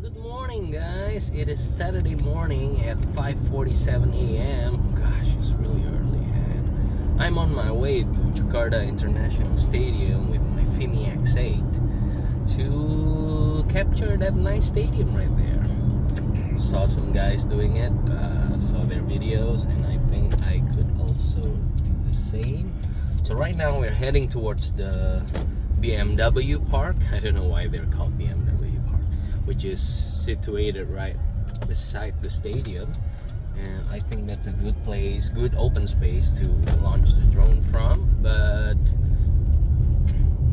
Good morning, guys. It is Saturday morning at 5:47 a.m. Gosh, it's really early, and I'm on my way to Jakarta International Stadium with my FIMI X8 to capture that nice stadium right there. Saw some guys doing it, saw their videos, and I think I could also do the same. So right now we're heading towards the BMW Park. I don't know why they're called BMW Park, which is situated right beside the stadium, and I think that's a good place, good open space to launch the drone from. But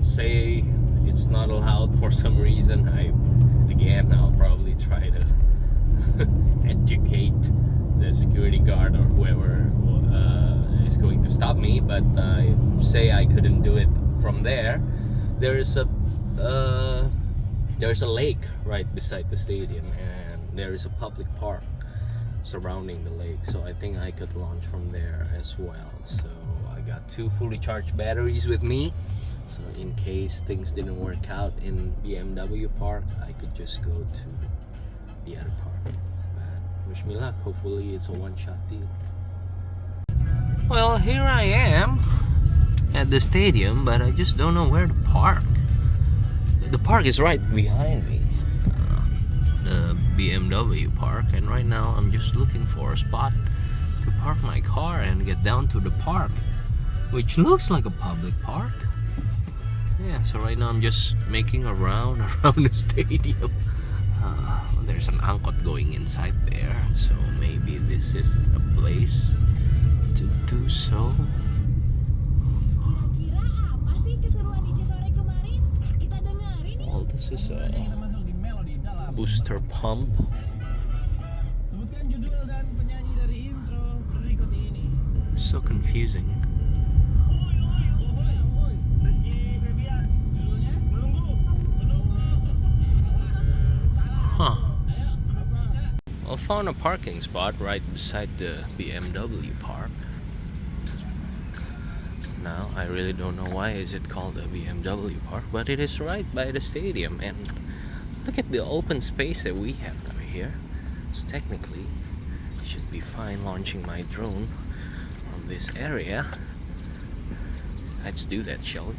say it's not allowed for some reason, I'll probably try to educate the security guard or whoever is going to stop me. But say I couldn't do it from there. There's a lake right beside the stadium, and there is a public park surrounding the lake, so I think I could launch from there as well. So I got 2 fully charged batteries with me, so in case things didn't work out in BMW Park, I could just go to the other park. But wish me luck. Hopefully it's a one-shot deal. Well, here I am at the stadium, but I just don't know where to park. The park is right behind me, the BMW park, and right now I'm just looking for a spot to park my car and get down to the park, which looks like a public park. Yeah, so right now I'm just making a round around the stadium. There's an angkot going inside there, so maybe this is a place to do so. Well, this is a booster pump. So confusing. Huh. I found a parking spot right beside the BMW park. Now I really don't know why is it called a BMW park, but it is right by the stadium, and look at the open space that we have over here. So technically it should be fine launching my drone from this area. Let's do that, shall we?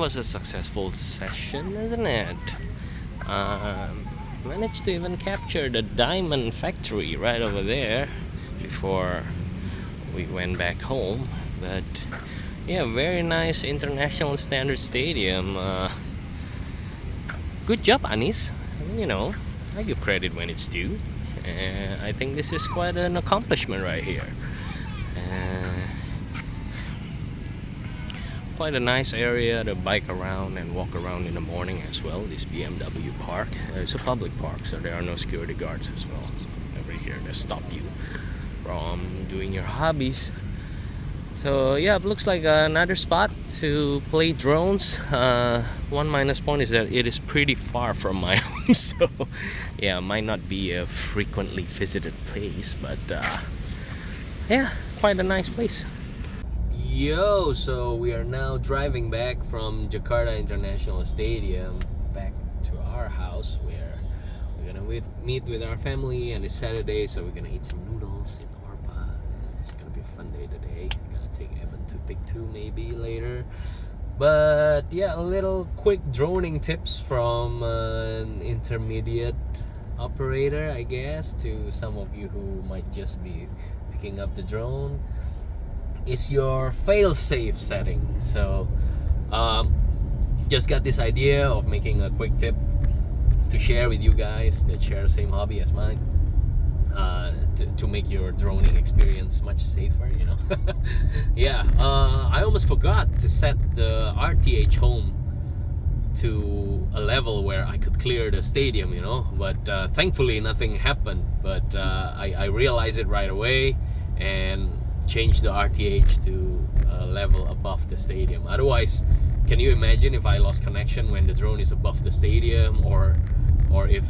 was a successful session, isn't it? Managed to even capture the diamond factory right over there before we went back home. But yeah, very nice international standard stadium. Good job, Anis. You know, I give credit when it's due. I think this is quite an accomplishment right here. Quite a nice area to bike around and walk around in the morning as well. This BMW park. It's a public park, so there are no security guards as well over here to stop you from doing your hobbies. So yeah, it looks like another spot to play drones. One minus point is that it is pretty far from my home, so yeah, might not be a frequently visited place, but yeah, quite a nice place. Yo, so we are now driving back from Jakarta International Stadium back to our house where we're gonna meet with our family, and it's Saturday, so we're gonna eat some noodles in Orpa. It's gonna be a fun day today. Gonna take Evan to Pick 2 maybe later. But yeah, a little quick droning tips from an intermediate operator, I guess, to some of you who might just be picking up the drone. Is your fail-safe setting. So just got this idea of making a quick tip to share with you guys that share the same hobby as mine, to make your droning experience much safer, you know. Yeah, I almost forgot to set the RTH home to a level where I could clear the stadium, you know, but thankfully nothing happened. But I realized it right away and change the RTH to a level above the stadium. Otherwise, can you imagine if I lost connection when the drone is above the stadium, or if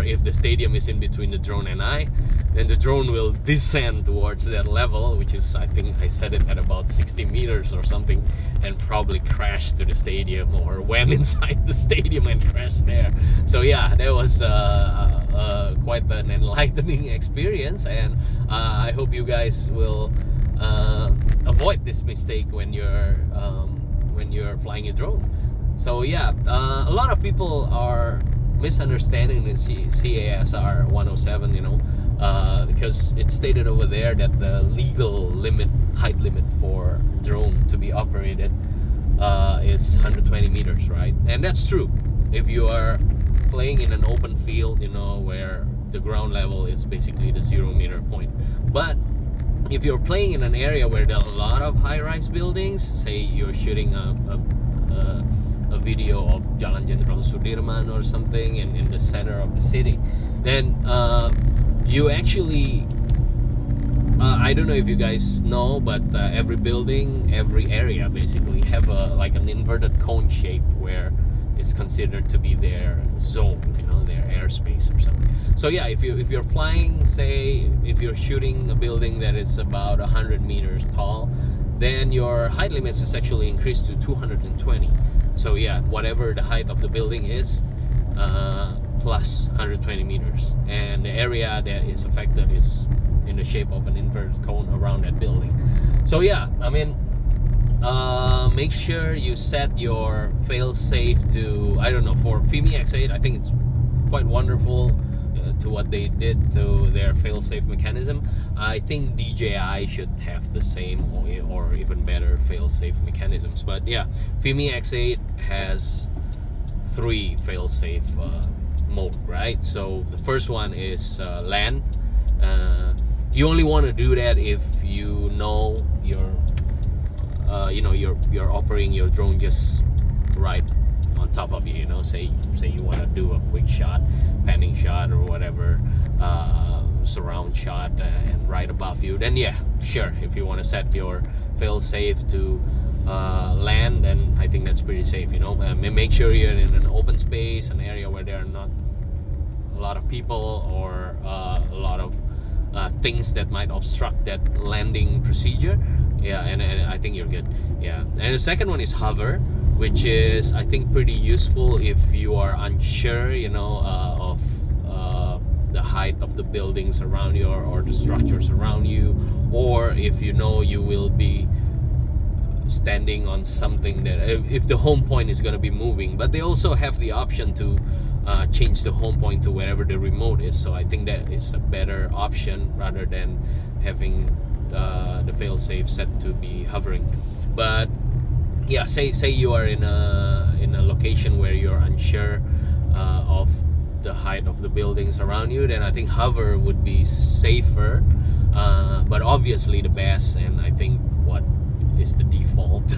if the stadium is in between the drone and I, then the drone will descend towards that level, which is, I think I set it at about 60 meters or something, and probably crash to the stadium or went inside the stadium and crashed there. So yeah, that was quite an enlightening experience, and I hope you guys will avoid this mistake when you're flying a drone. So yeah, a lot of people are misunderstanding the CASR 107, you know, because it's stated over there that the legal height limit for drone to be operated is 120 meters, right? And that's true if you are playing in an open field, you know, where the ground level is basically the 0 meter point. But if you're playing in an area where there are a lot of high-rise buildings, say you're shooting a video of Jalan Jenderal Sudirman or something in the center of the city, then you actually I don't know if you guys know, but every building, every area basically have like an inverted cone shape where it's considered to be their zone, you know, their airspace or something. So yeah, if you're flying, say if you're shooting a building that is about 100 meters tall, then your height limits is actually increased to 220. So yeah, whatever the height of the building is, plus 120 meters, and the area that is affected is in the shape of an inverted cone around that building. So yeah, I mean, make sure you set your fail-safe to, I don't know, for FIMI X8, I think it's quite wonderful to what they did to their fail-safe mechanism. I think DJI should have the same or even better fail-safe mechanisms. But yeah, FIMI X8 has 3 fail-safe mode, right? So the first one is land. You only want to do that if you know you're operating your drone just right on top of you. You know, say you want to do a quick shot, panning shot or whatever, surround shot, and right above you, then yeah, sure, if you want to set your fail safe to land, then I think that's pretty safe, you know. Make sure you're in an open space, an area where there are not a lot of people or a lot of things that might obstruct that landing procedure. Yeah, and I think you're good. Yeah, and the second one is hover, which is, I think, pretty useful if you are unsure, you know, of the height of the buildings around you or the structures around you, or if you know you will be standing on something that if the home point is going to be moving. But they also have the option to change the home point to wherever the remote is, so I think that is a better option rather than having the failsafe set to be hovering. But yeah, say you are in a location where you're unsure of the height of the buildings around you, then I think hover would be safer, but obviously the best, and I think what is the default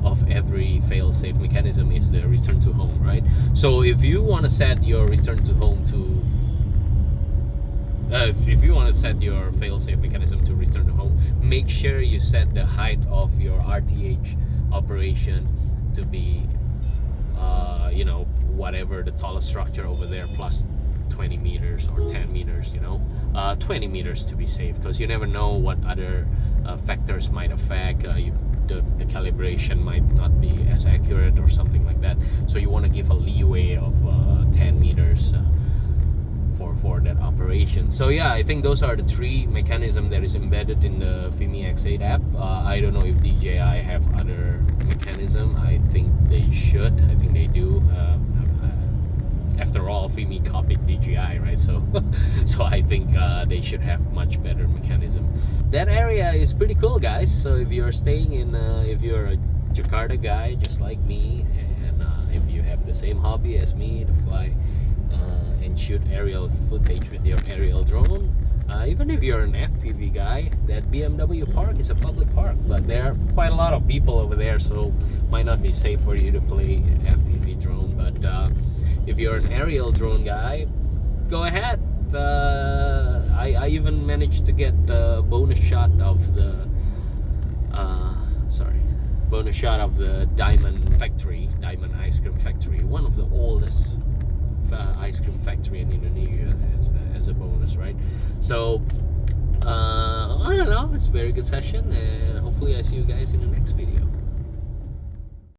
of every fail-safe mechanism is the return to home, right? So if you want to set your return to home to if you want to set your fail-safe mechanism to return to home, make sure you set the height of your RTH operation to be whatever the tallest structure over there plus 20 meters or 10 meters, 20 meters to be safe, because you never know what other factors might affect. The calibration might not be as accurate or something like that, so you want to give a leeway of 10 meters for that operation. So yeah, I think those are the three mechanisms that is embedded in the FIMI X8 app. I don't know if DJI have other mechanism. I think they should. I think they do. After all, FIMI copied DJI, right? So I think they should have much better mechanism. That area is pretty cool, guys. So if you're staying in, if you're a Jakarta guy just like me, and if you have the same hobby as me to fly and shoot aerial footage with your aerial drone, even if you're an FPV guy, that BMW park is a public park, but there are quite a lot of people over there, so might not be safe for you to play FPV drone. But if you're an aerial drone guy, go ahead. I even managed to get the bonus shot of the Diamond Ice Cream Factory, one of the oldest ice cream factory in Indonesia, as a bonus, right? So I don't know, it's a very good session, and hopefully I see you guys in the next video.